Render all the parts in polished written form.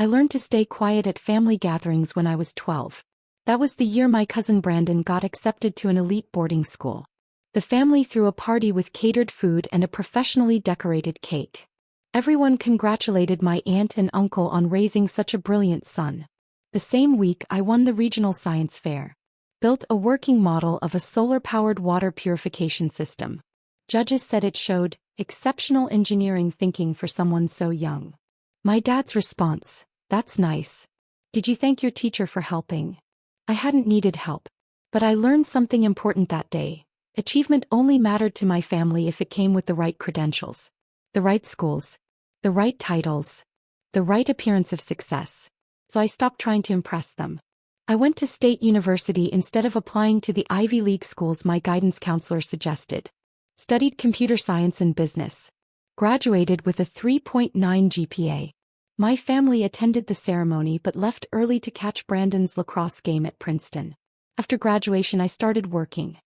I learned to stay quiet at family gatherings when I was 12. That was the year my cousin Brandon got accepted to an elite boarding school. The family threw a party with catered food and a professionally decorated cake. Everyone congratulated my aunt and uncle on raising such a brilliant son. The same week I won the regional science fair. Built a working model of a solar-powered water purification system. Judges said it showed exceptional engineering thinking for someone so young. My dad's response: "That's nice. Did you thank your teacher for helping?" I hadn't needed help. But I learned something important that day. Achievement only mattered to my family if it came with the right credentials. The right schools. The right titles. The right appearance of success. So I stopped trying to impress them. I went to State University instead of applying to the Ivy League schools my guidance counselor suggested. Studied computer science and business. Graduated with a 3.9 GPA. My family attended the ceremony but left early to catch Brandon's lacrosse game at Princeton. After graduation I started working.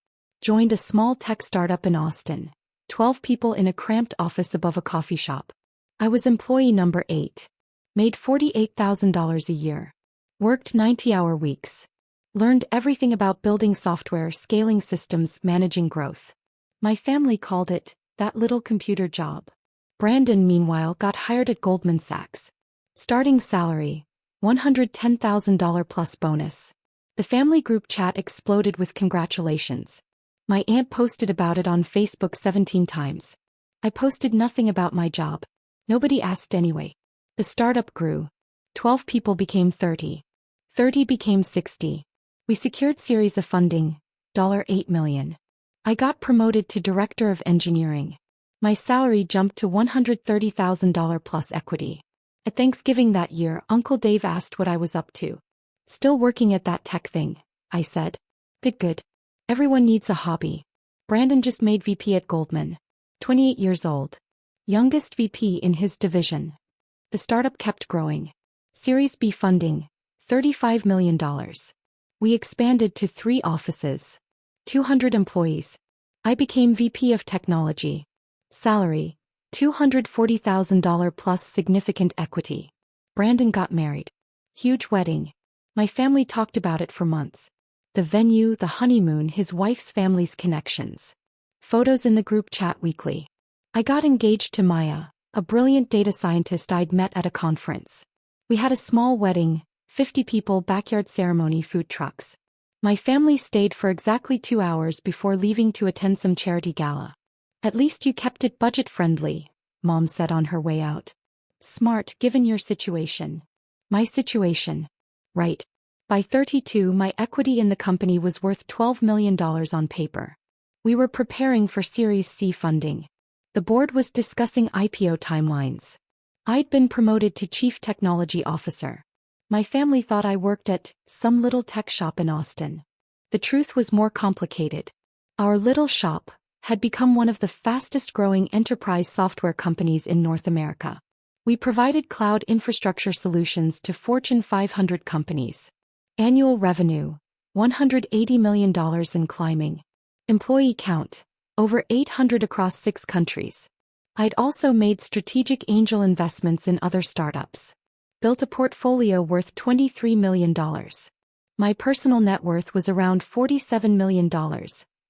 Joined a small tech startup in Austin. 12 people in a cramped office above a coffee shop. I was employee number 8. Made $48,000 a year. Worked 90-hour weeks. Learned everything about building software, scaling systems, managing growth. My family called it that little computer job. Brandon, meanwhile, got hired at Goldman Sachs. Starting salary, $110,000 plus bonus. The family group chat exploded with congratulations. My aunt posted about it on Facebook 17 times. I posted nothing about my job. Nobody asked anyway. The startup grew. 12 people became 30. 30 became 60. We secured series of funding, $8 million. I got promoted to Director of Engineering. My salary jumped to $130,000 plus equity. At Thanksgiving that year, Uncle Dave asked what I was up to. "Still working at that tech thing," I said. Good. Everyone needs a hobby. Brandon just made VP at Goldman. 28 years old. Youngest VP in his division. The startup kept growing. Series B funding, $35 million. We expanded to 3 offices. 200 employees. I became VP of Technology. Salary, $240,000 plus significant equity. Brandon got married. Huge wedding. My family talked about it for months. The venue, the honeymoon, his wife's family's connections. Photos in the group chat weekly. I got engaged to Maya, a brilliant data scientist I'd met at a conference. We had a small wedding, 50 people, backyard ceremony, food trucks. My family stayed for exactly 2 hours before leaving to attend some charity gala. "At least you kept it budget-friendly," Mom said on her way out. "Smart, given your situation." My situation. Right. By 32, my equity in the company was worth $12 million on paper. We were preparing for Series C funding. The board was discussing IPO timelines. I'd been promoted to Chief Technology Officer. My family thought I worked at some little tech shop in Austin. The truth was more complicated. Our little shop had become one of the fastest-growing enterprise software companies in North America. We provided cloud infrastructure solutions to Fortune 500 companies. Annual revenue, $180 million and climbing. Employee count, over 800 across 6 countries. I'd also made strategic angel investments in other startups. Built a portfolio worth $23 million. My personal net worth was around $47 million,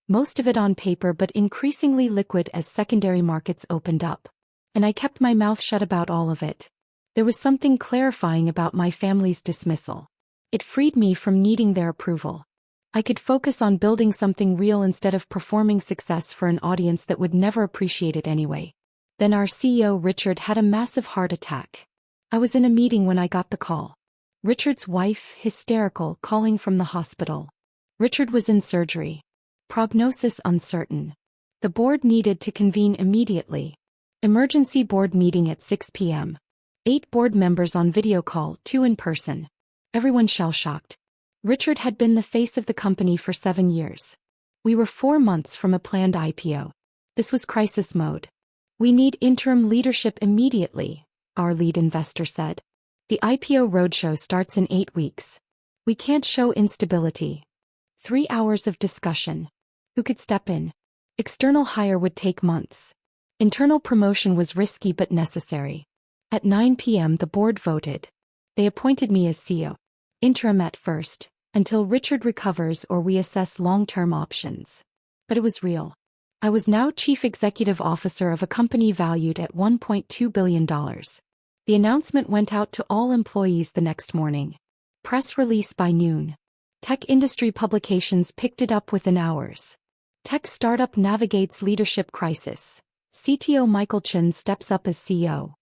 most of it on paper but increasingly liquid as secondary markets opened up. And I kept my mouth shut about all of it. There was something clarifying about my family's dismissal. It freed me from needing their approval. I could focus on building something real instead of performing success for an audience that would never appreciate it anyway. Then our CEO Richard had a massive heart attack. I was in a meeting when I got the call. Richard's wife, hysterical, calling from the hospital. Richard was in surgery. Prognosis uncertain. The board needed to convene immediately. Emergency board meeting at 6 p.m. 8 board members on video call, 2 in person. Everyone shell-shocked. Richard had been the face of the company for 7 years. We were 4 months from a planned IPO. This was crisis mode. "We need interim leadership immediately," our lead investor said. "The IPO roadshow starts in 8 weeks. We can't show instability." 3 hours of discussion. Who could step in? External hire would take months. Internal promotion was risky but necessary. At 9 p.m. the board voted. They appointed me as CEO. Interim at first, until Richard recovers or we assess long-term options. But it was real. I was now Chief Executive Officer of a company valued at $1.2 billion. The announcement went out to all employees the next morning. Press release by noon. Tech industry publications picked it up within hours. Tech startup navigates leadership crisis. CTO Michael Chen steps up as CEO.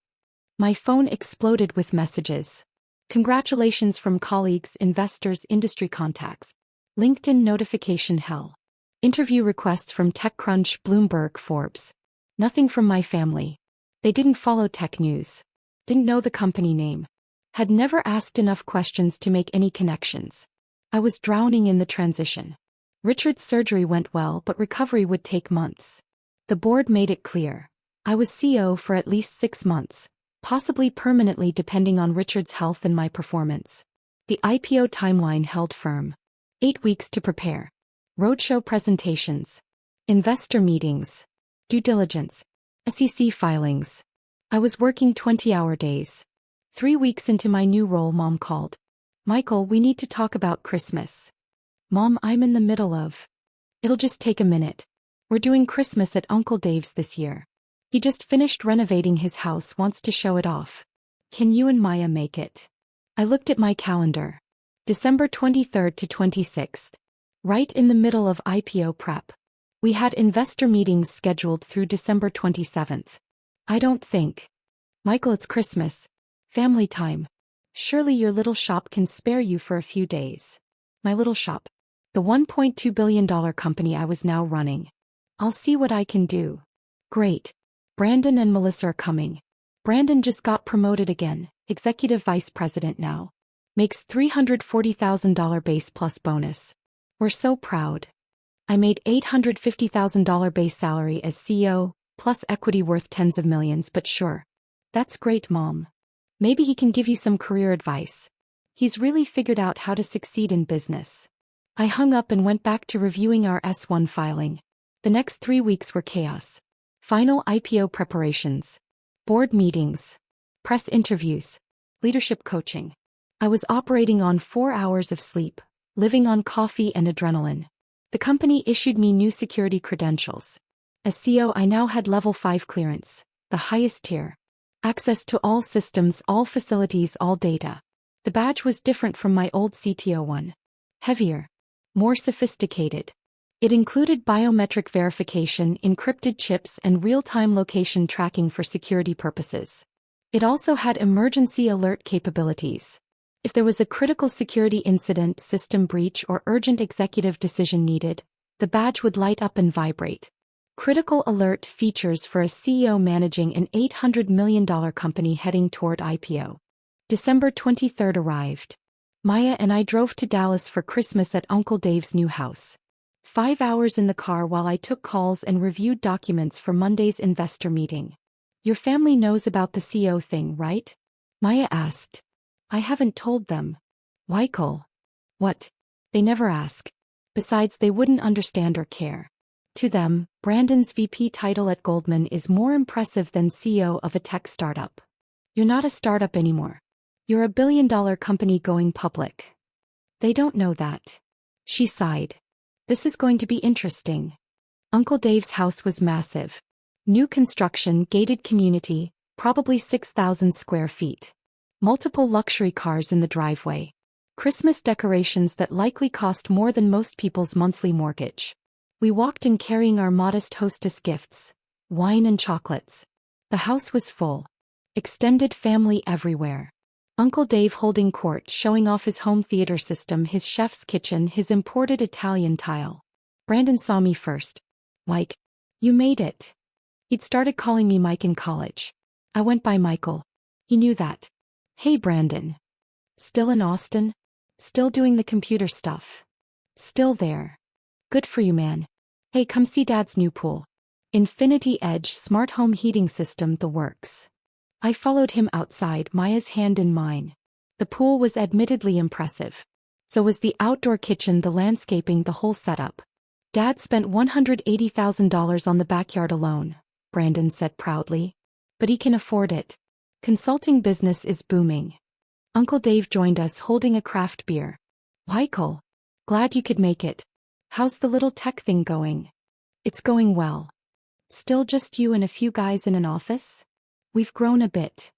My phone exploded with messages. Congratulations from colleagues, investors, industry contacts. LinkedIn notification hell. Interview requests from TechCrunch, Bloomberg, Forbes. Nothing from my family. They didn't follow tech news. Didn't know the company name. Had never asked enough questions to make any connections. I was drowning in the transition. Richard's surgery went well, but recovery would take months. The board made it clear. I was CEO for at least 6 months, possibly permanently depending on Richard's health and my performance. The IPO timeline held firm. 8 weeks to prepare. Roadshow presentations. Investor meetings. Due diligence. SEC filings. I was working 20-hour days. 3 weeks into my new role, Mom called. Michael, we need to talk about Christmas. Mom, I'm in the middle of. It'll just take a minute. We're doing Christmas at Uncle Dave's this year. He just finished renovating his house, wants to show it off. Can you and Maya make it? I looked at my calendar. December 23rd to 26th. Right in the middle of IPO prep. We had investor meetings scheduled through December 27th. I don't think. Michael, it's Christmas. Family time. Surely your little shop can spare you for a few days. My little shop. The $1.2 billion company I was now running. I'll see what I can do. Great. Brandon and Melissa are coming. Brandon just got promoted again, executive vice president now. Makes $340,000 base plus bonus. We're so proud. I made $850,000 base salary as CEO, plus equity worth tens of millions, but sure. That's great, Mom. Maybe he can give you some career advice. He's really figured out how to succeed in business. I hung up and went back to reviewing our S1 filing. The next 3 weeks were chaos. Final IPO preparations. Board meetings. Press interviews. Leadership coaching. I was operating on 4 hours of sleep, living on coffee and adrenaline. The company issued me new security credentials. As CEO, I now had level 5 clearance, the highest tier. Access to all systems, all facilities, all data. The badge was different from my old CTO one. Heavier. More sophisticated. It included biometric verification, encrypted chips, and real-time location tracking for security purposes. It also had emergency alert capabilities. If there was a critical security incident, system breach, or urgent executive decision needed, the badge would light up and vibrate. Critical alert features for a CEO managing an $800 million company heading toward IPO. December 23rd arrived. Maya and I drove to Dallas for Christmas at Uncle Dave's new house. 5 hours in the car while I took calls and reviewed documents for Monday's investor meeting. Your family knows about the CEO thing, right? Maya asked. I haven't told them. Michael. What? They never ask. Besides, they wouldn't understand or care. To them, Brandon's VP title at Goldman is more impressive than CEO of a tech startup. You're not a startup anymore. You're a billion-dollar company going public. They don't know that. She sighed. This is going to be interesting. Uncle Dave's house was massive. New construction, gated community, probably 6,000 square feet. Multiple luxury cars in the driveway. Christmas decorations that likely cost more than most people's monthly mortgage. We walked in carrying our modest hostess gifts, wine and chocolates. The house was full. Extended family everywhere. Uncle Dave holding court, showing off his home theater system, his chef's kitchen, his imported Italian tile. Brandon saw me first. Mike, you made it. He'd started calling me Mike in college. I went by Michael. He knew that. Hey Brandon. Still in Austin? Still doing the computer stuff? Still there. Good for you, man. Hey, come see Dad's new pool. Infinity Edge smart home heating system, the works. I followed him outside, Maya's hand in mine. The pool was admittedly impressive. So was the outdoor kitchen, the landscaping, the whole setup. Dad spent $180,000 on the backyard alone, Brandon said proudly. But he can afford it. Consulting business is booming. Uncle Dave joined us holding a craft beer. Michael. Glad you could make it. How's the little tech thing going? It's going well. Still just you and a few guys in an office? We've grown a bit.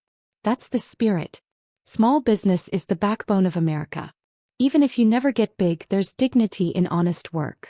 That's the spirit. Small business is the backbone of America. Even if you never get big, there's dignity in honest work.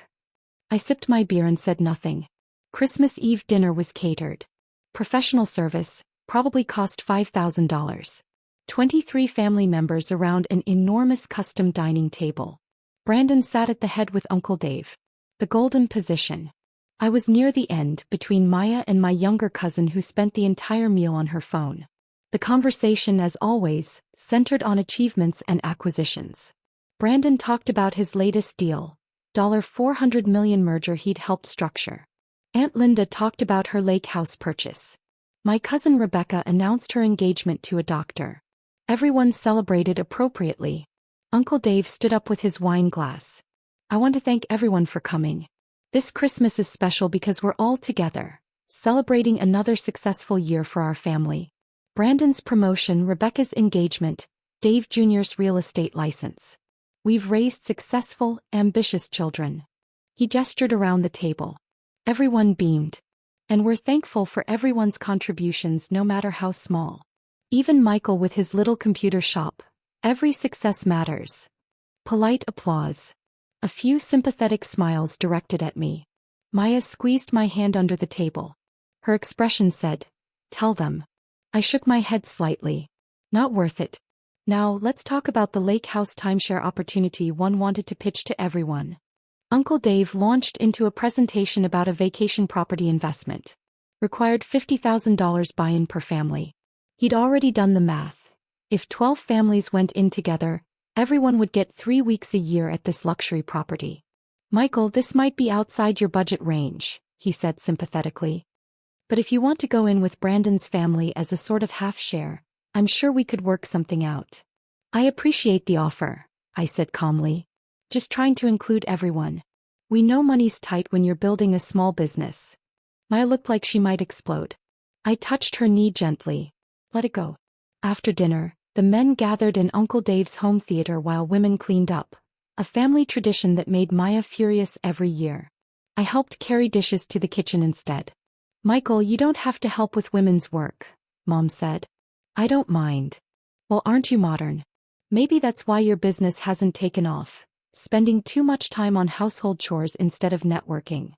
I sipped my beer and said nothing. Christmas Eve dinner was catered. Professional service, probably cost $5,000. 23 family members around an enormous custom dining table. Brandon sat at the head with Uncle Dave. The golden position. I was near the end, between Maya and my younger cousin who spent the entire meal on her phone. The conversation, as always, centered on achievements and acquisitions. Brandon talked about his latest deal, $400 million merger he'd helped structure. Aunt Linda talked about her lake house purchase. My cousin Rebecca announced her engagement to a doctor. Everyone celebrated appropriately. Uncle Dave stood up with his wine glass. I want to thank everyone for coming. This Christmas is special because we're all together, celebrating another successful year for our family. Brandon's promotion, Rebecca's engagement, Dave Jr.'s real estate license. We've raised successful, ambitious children. He gestured around the table. Everyone beamed. And we're thankful for everyone's contributions, no matter how small. Even Michael with his little computer shop. Every success matters. Polite applause. A few sympathetic smiles directed at me. Maya squeezed my hand under the table. Her expression said, "Tell them." I shook my head slightly. Not worth it. Now, let's talk about the lake house timeshare opportunity one wanted to pitch to everyone. Uncle Dave launched into a presentation about a vacation property investment. Required $50,000 buy-in per family. He'd already done the math. If 12 families went in together, everyone would get 3 weeks a year at this luxury property. Michael, this might be outside your budget range, he said sympathetically. But if you want to go in with Brandon's family as a sort of half-share, I'm sure we could work something out. I appreciate the offer, I said calmly. Just trying to include everyone. We know money's tight when you're building a small business. Maya looked like she might explode. I touched her knee gently. Let it go. After dinner, the men gathered in Uncle Dave's home theater while women cleaned up. A family tradition that made Maya furious every year. I helped carry dishes to the kitchen instead. Michael, you don't have to help with women's work, Mom said. I don't mind. Well, aren't you modern? Maybe that's why your business hasn't taken off, spending too much time on household chores instead of networking.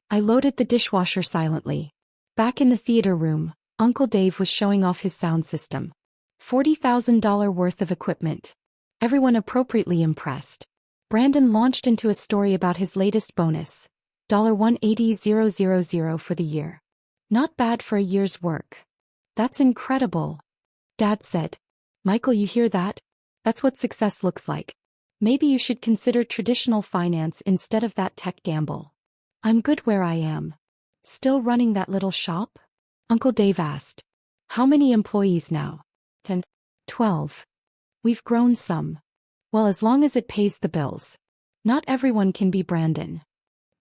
I loaded the dishwasher silently. Back in the theater room, Uncle Dave was showing off his sound system. $40,000 worth of equipment. Everyone appropriately impressed. Brandon launched into a story about his latest bonus, $180,000 for the year. Not bad for a year's work. That's incredible. Dad said. Michael, you hear that? That's what success looks like. Maybe you should consider traditional finance instead of that tech gamble. I'm good where I am. Still running that little shop? Uncle Dave asked. How many employees now? 10. 12. We've grown some. Well, as long as it pays the bills. Not everyone can be Brandon.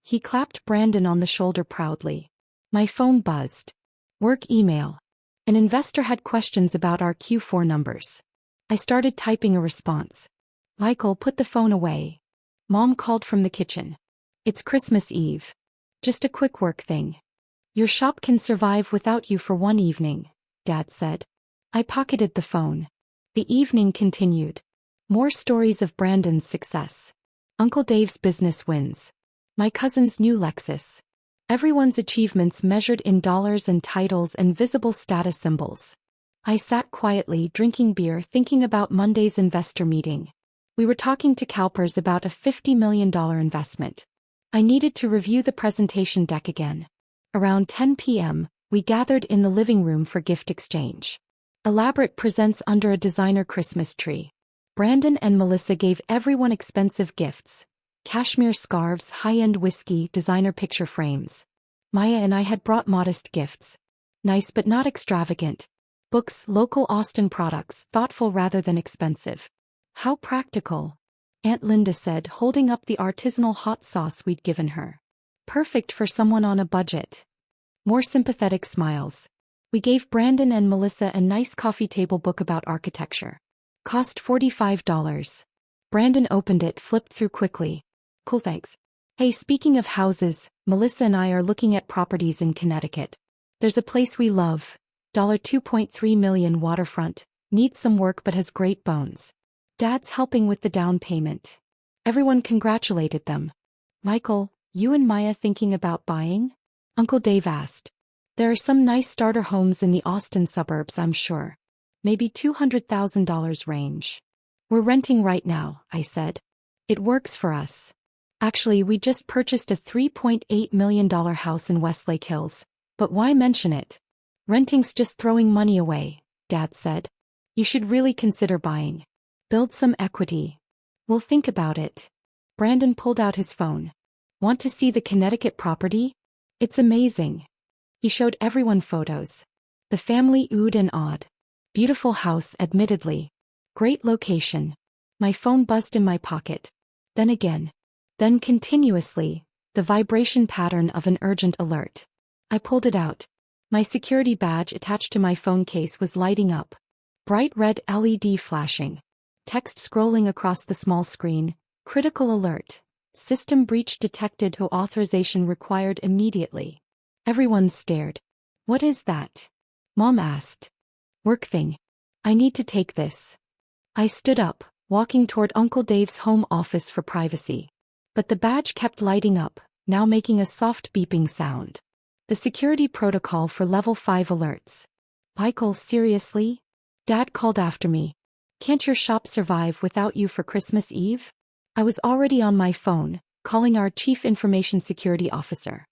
He clapped Brandon on the shoulder proudly. My phone buzzed. Work email. An investor had questions about our Q4 numbers. I started typing a response. Michael, put the phone away. Mom called from the kitchen. It's Christmas Eve. Just a quick work thing. Your shop can survive without you for one evening, Dad said. I pocketed the phone. The evening continued. More stories of Brandon's success. Uncle Dave's business wins. My cousin's new Lexus. Everyone's achievements measured in dollars and titles and visible status symbols. I sat quietly drinking beer thinking about Monday's investor meeting. We were talking to CalPERS about a $50 million investment. I needed to review the presentation deck again. Around 10 p.m., we gathered in the living room for gift exchange. Elaborate presents under a designer Christmas tree. Brandon and Melissa gave everyone expensive gifts. Cashmere scarves, high-end whiskey, designer picture frames. Maya and I had brought modest gifts. Nice but not extravagant. Books, local Austin products, thoughtful rather than expensive. How practical, Aunt Linda said, holding up the artisanal hot sauce we'd given her. Perfect for someone on a budget. More sympathetic smiles. We gave Brandon and Melissa a nice coffee table book about architecture. Cost $45. Brandon opened it, flipped through quickly. Cool, thanks. Hey, speaking of houses, Melissa and I are looking at properties in Connecticut. There's a place we love. $2.3 million waterfront. Needs some work but has great bones. Dad's helping with the down payment. Everyone congratulated them. Michael, you and Maya thinking about buying? Uncle Dave asked. There are some nice starter homes in the Austin suburbs, I'm sure. Maybe $200,000 range. We're renting right now, I said. It works for us. Actually, we just purchased a $3.8 million house in Westlake Hills, but why mention it? Renting's just throwing money away, Dad said. You should really consider buying. Build some equity. We'll think about it. Brandon pulled out his phone. Want to see the Connecticut property? It's amazing. He showed everyone photos. The family oohed and awed. Beautiful house, admittedly. Great location. My phone buzzed in my pocket. Then again. Then continuously, the vibration pattern of an urgent alert. I pulled it out. My security badge attached to my phone case was lighting up. Bright red LED flashing. Text scrolling across the small screen. Critical alert. System breach detected. Authorization required immediately. Everyone stared. What is that? Mom asked. Work thing. I need to take this. I stood up, walking toward Uncle Dave's home office for privacy. But the badge kept lighting up, now making a soft beeping sound. The security protocol for level 5 alerts. Michael, seriously? Dad called after me. Can't your shop survive without you for Christmas Eve? I was already on my phone, calling our Chief Information Security Officer.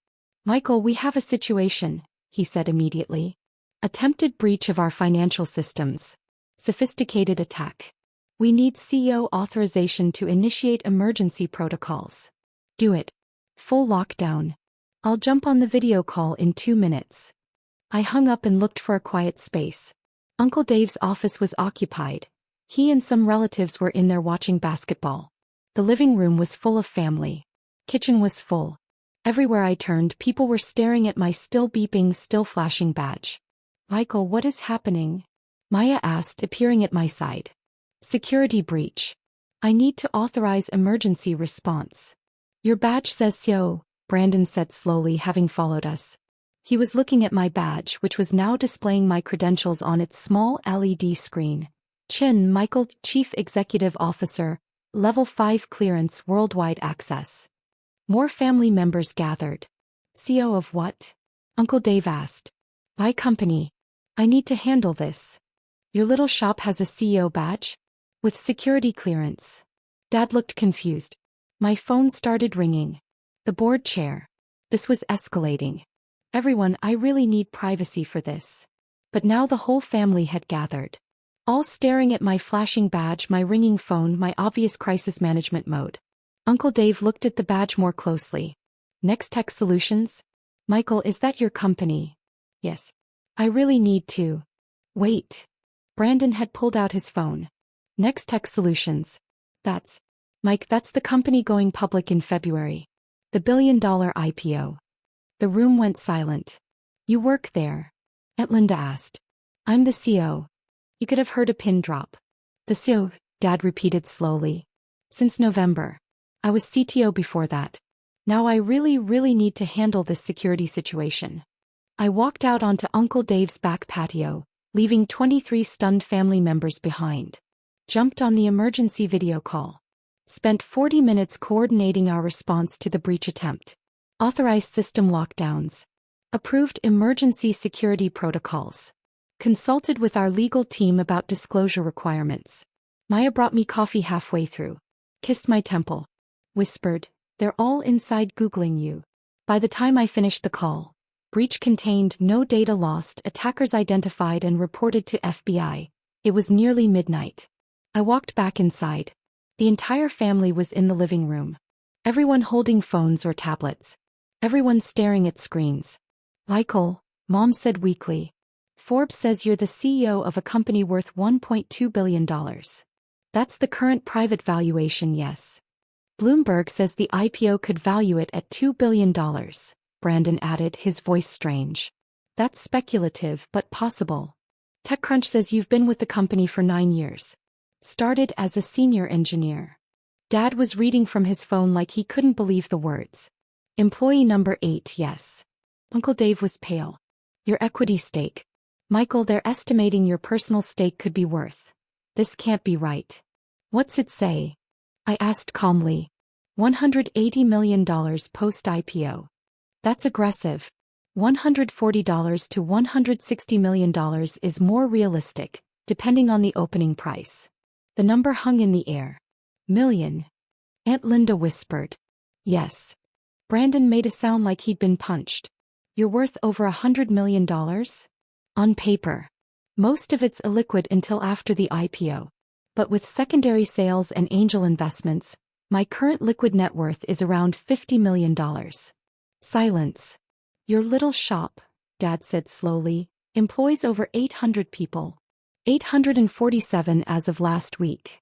Michael, we have a situation, he said immediately. Attempted breach of our financial systems. Sophisticated attack. We need CEO authorization to initiate emergency protocols. Do it. Full lockdown. I'll jump on the video call in 2 minutes. I hung up and looked for a quiet space. Uncle Dave's office was occupied. He and some relatives were in there watching basketball. The living room was full of family. Kitchen was full. Everywhere I turned, people were staring at my still beeping, still flashing badge. Michael, what is happening? Maya asked, appearing at my side. Security breach. I need to authorize emergency response. Your badge says so, Brandon said slowly, having followed us. He was looking at my badge, which was now displaying my credentials on its small LED screen. Chin Michael, Chief Executive Officer, Level 5 clearance, worldwide access. More family members gathered. CEO of what? Uncle Dave asked. My company. I need to handle this. Your little shop has a CEO badge? With security clearance. Dad looked confused. My phone started ringing. The board chair. This was escalating. Everyone, I really need privacy for this. But now the whole family had gathered. All staring at my flashing badge, my ringing phone, my obvious crisis management mode. Uncle Dave looked at the badge more closely. Next Tech Solutions? Michael, is that your company? Yes. I really need to. Wait. Brandon had pulled out his phone. Next Tech Solutions. That's. Mike, that's the company going public in February. The billion-dollar IPO. The room went silent. You work there? Etlinda asked. I'm the CEO. You could have heard a pin drop. The CEO, Dad repeated slowly. Since November. I was CTO before that. Now I really need to handle this security situation. I walked out onto Uncle Dave's back patio, leaving 23 stunned family members behind. Jumped on the emergency video call. Spent 40 minutes coordinating our response to the breach attempt. Authorized system lockdowns. Approved emergency security protocols. Consulted with our legal team about disclosure requirements. Maya brought me coffee halfway through. Kissed my temple. Whispered, they're all inside Googling you. By the time I finished the call, breach contained, no data lost, attackers identified and reported to FBI. It was nearly midnight. I walked back inside. The entire family was in the living room. Everyone holding phones or tablets. Everyone staring at screens. Michael, Mom said weakly. Forbes says you're the CEO of a company worth $1.2 billion. That's the current private valuation, yes. Bloomberg says the IPO could value it at $2 billion, Brandon added, his voice strange. That's speculative but possible. TechCrunch says you've been with the company for 9 years. Started as a senior engineer. Dad was reading from his phone like he couldn't believe the words. Employee number 8, yes. Uncle Dave was pale. Your equity stake. Michael, they're estimating your personal stake could be worth. This can't be right. What's it say? I asked calmly. $180 million post-IPO. That's aggressive. $140 to $160 million is more realistic, depending on the opening price. The number hung in the air. Million. Aunt Linda whispered. Yes. Brandon made a sound like he'd been punched. You're worth over $100 million? On paper. Most of it's illiquid until after the IPO. But with secondary sales and angel investments, my current liquid net worth is around $50 million. Silence. Your little shop, Dad said slowly, employs over 800 people. 847 as of last week.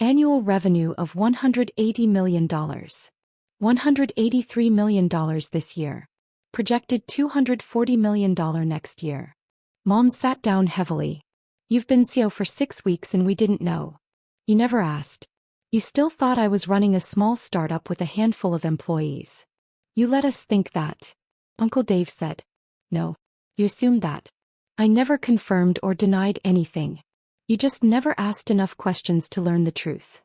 Annual revenue of $180 million. $183 million this year. Projected $240 million next year. Mom sat down heavily. You've been CEO for 6 weeks and we didn't know. You never asked. You still thought I was running a small startup with a handful of employees. You let us think that. Uncle Dave said. No. You assumed that. I never confirmed or denied anything. You just never asked enough questions to learn the truth.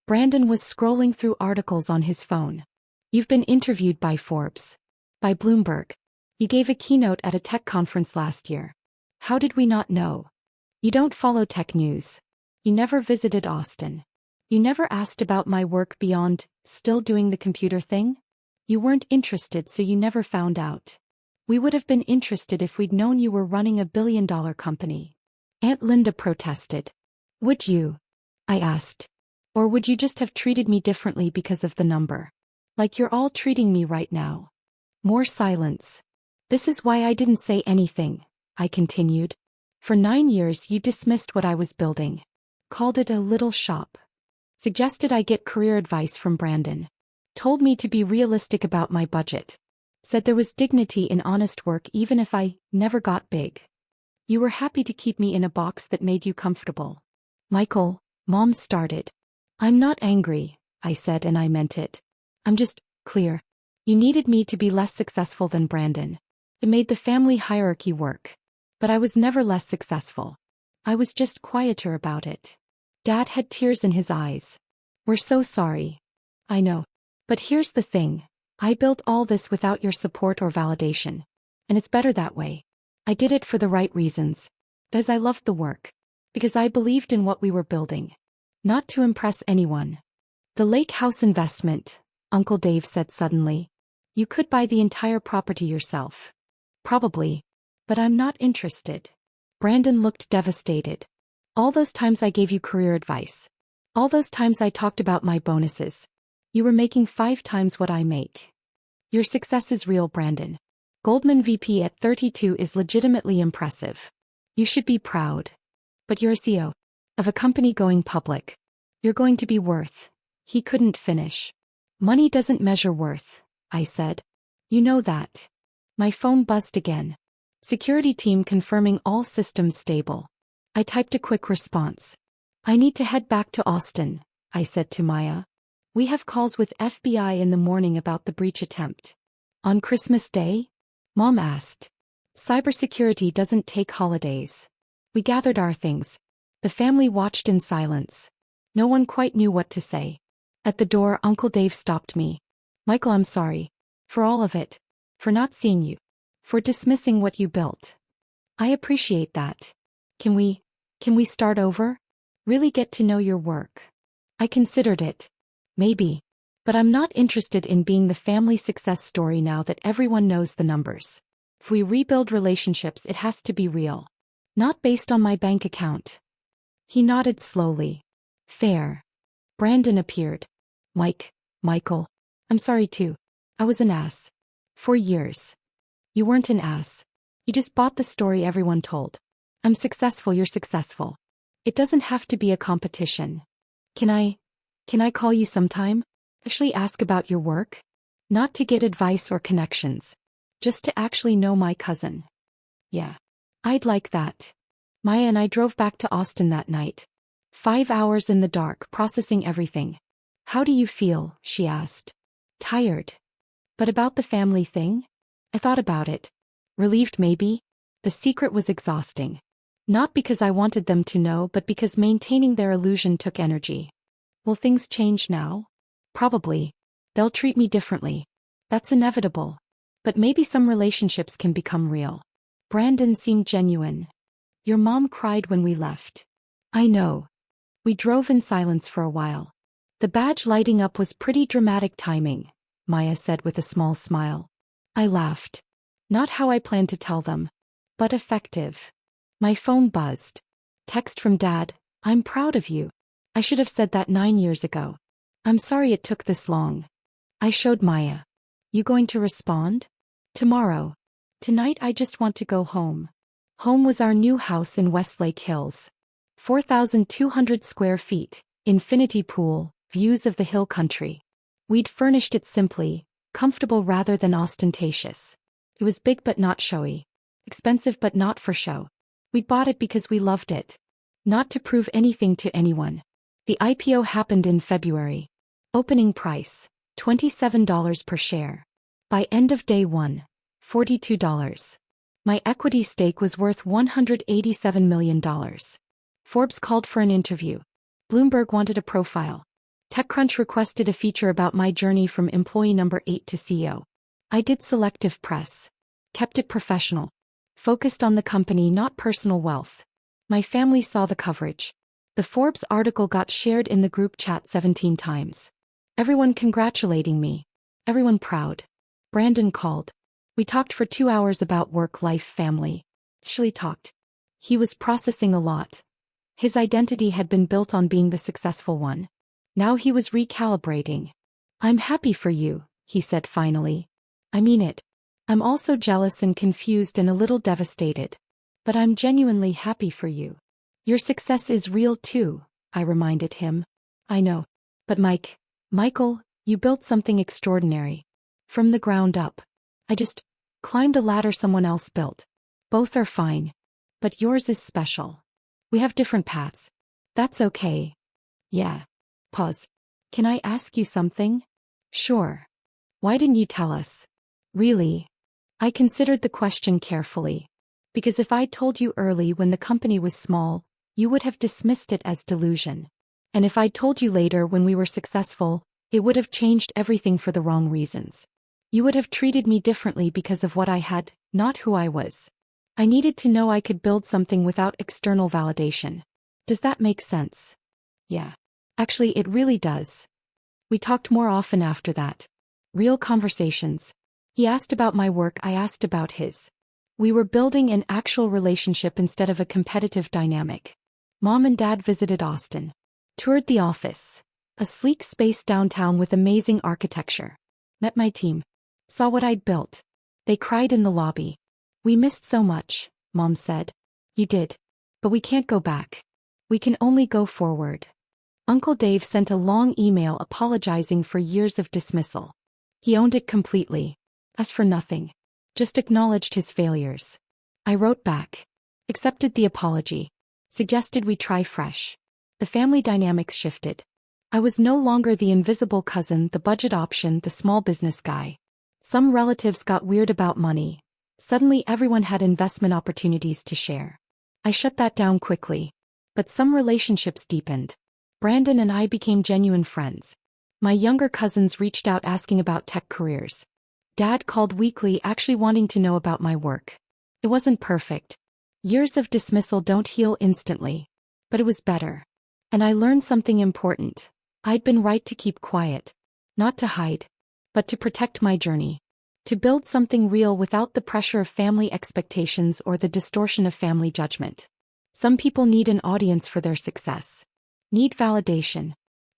Brandon was scrolling through articles on his phone. You've been interviewed by Forbes. By Bloomberg. You gave a keynote at a tech conference last year. How did we not know? You don't follow tech news. You never visited Austin. You never asked about my work beyond still doing the computer thing? You weren't interested, so you never found out. We would have been interested if we'd known you were running a billion-dollar company. Aunt Linda protested. Would you? I asked. Or would you just have treated me differently because of the number? Like you're all treating me right now. More silence. This is why I didn't say anything, I continued. For 9 years you dismissed what I was building. Called it a little shop. Suggested I get career advice from Brandon. Told me to be realistic about my budget. Said there was dignity in honest work even if I never got big. You were happy to keep me in a box that made you comfortable. Michael, Mom started. I'm not angry, I said, and I meant it. I'm just clear. You needed me to be less successful than Brandon. It made the family hierarchy work. But I was never less successful. I was just quieter about it. Dad had tears in his eyes. We're so sorry. I know. But here's the thing. I built all this without your support or validation. And it's better that way. I did it for the right reasons. Because I loved the work. Because I believed in what we were building. Not to impress anyone. The lake house investment, Uncle Dave said suddenly. You could buy the entire property yourself. Probably. But I'm not interested. Brandon looked devastated. All those times I gave you career advice. All those times I talked about my bonuses. You were making 5 times what I make. Your success is real, Brandon. Goldman VP at 32 is legitimately impressive. You should be proud. But you're a CEO of a company going public. You're going to be worth. He couldn't finish. Money doesn't measure worth, I said. You know that. My phone buzzed again. Security team confirming all systems stable. I typed a quick response. I need to head back to Austin, I said to Maya. We have calls with FBI in the morning about the breach attempt. On Christmas Day? Mom asked. Cybersecurity doesn't take holidays. We gathered our things. The family watched in silence. No one quite knew what to say. At the door, Uncle Dave stopped me. Michael, I'm sorry. For all of it. For not seeing you. For dismissing what you built. I appreciate that. Can we start over? Really get to know your work. I considered it. Maybe. But I'm not interested in being the family success story now that everyone knows the numbers. If we rebuild relationships, it has to be real. Not based on my bank account. He nodded slowly. Fair. Brandon appeared. Michael. I'm sorry too. I was an ass. For years. You weren't an ass. You just bought the story everyone told. I'm successful, you're successful. It doesn't have to be a competition. Can I call you sometime? Actually ask about your work? Not to get advice or connections. Just to actually know my cousin. Yeah. I'd like that. Maya and I drove back to Austin that night. 5 hours in the dark, processing everything. How do you feel? She asked. Tired. But about the family thing? I thought about it. Relieved maybe? The secret was exhausting. Not because I wanted them to know, but because maintaining their illusion took energy. Will things change now? Probably. They'll treat me differently. That's inevitable. But maybe some relationships can become real. Brandon seemed genuine. Your mom cried when we left. I know. We drove in silence for a while. The badge lighting up was pretty dramatic timing, Maya said with a small smile. I laughed. Not how I planned to tell them. But effective. My phone buzzed. Text from Dad, I'm proud of you. I should have said that 9 years ago. I'm sorry it took this long. I showed Maya. You going to respond? Tomorrow. Tonight I just want to go home. Home was our new house in Westlake Hills. 4,200 square feet, infinity pool, views of the hill country. We'd furnished it simply, comfortable rather than ostentatious. It was big but not showy. Expensive but not for show. We bought it because we loved it. Not to prove anything to anyone. The IPO happened in February. Opening price, $27 per share. By end of day one, $42. My equity stake was worth $187 million. Forbes called for an interview. Bloomberg wanted a profile. TechCrunch requested a feature about my journey from employee number 8 to CEO. I did selective press. Kept it professional. Focused on the company, not personal wealth. My family saw the coverage. The Forbes article got shared in the group chat 17 times. Everyone congratulating me. Everyone proud. Brandon called. We talked for 2 hours about work, life, family. Actually talked. He was processing a lot. His identity had been built on being the successful one. Now he was recalibrating. I'm happy for you, he said finally. I mean it. I'm also jealous and confused and a little devastated. But I'm genuinely happy for you. Your success is real too, I reminded him. I know. But Michael, you built something extraordinary. From the ground up. I just climbed a ladder someone else built. Both are fine. But yours is special. We have different paths. That's okay. Yeah. Pause. Can I ask you something? Sure. Why didn't you tell us? Really? I considered the question carefully. Because if I told you early when the company was small, you would have dismissed it as delusion. And if I told you later when we were successful, it would have changed everything for the wrong reasons. You would have treated me differently because of what I had, not who I was. I needed to know I could build something without external validation. Does that make sense? Yeah. Actually, it really does. We talked more often after that. Real conversations. He asked about my work, I asked about his. We were building an actual relationship instead of a competitive dynamic. Mom and Dad visited Austin. Toured the office. A sleek space downtown with amazing architecture. Met my team. Saw what I'd built. They cried in the lobby. We missed so much, Mom said. You did. But we can't go back. We can only go forward. Uncle Dave sent a long email apologizing for years of dismissal. He owned it completely. Asked for nothing. Just acknowledged his failures. I wrote back. Accepted the apology. Suggested we try fresh. The family dynamics shifted. I was no longer the invisible cousin, the budget option, the small business guy. Some relatives got weird about money. Suddenly everyone had investment opportunities to share. I shut that down quickly. But some relationships deepened. Brandon and I became genuine friends. My younger cousins reached out asking about tech careers. Dad called weekly, actually wanting to know about my work. It wasn't perfect. Years of dismissal don't heal instantly. But it was better. And I learned something important. I'd been right to keep quiet. Not to hide. But to protect my journey. To build something real without the pressure of family expectations or the distortion of family judgment. Some people need an audience for their success. Need validation.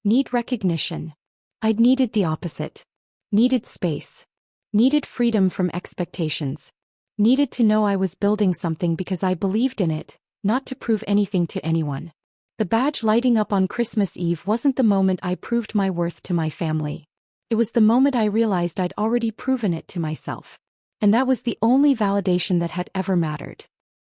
Need recognition. I'd needed the opposite. Needed space. Needed freedom from expectations. Needed to know I was building something because I believed in it, not to prove anything to anyone. The badge lighting up on Christmas Eve wasn't the moment I proved my worth to my family. It was the moment I realized I'd already proven it to myself. And that was the only validation that had ever mattered.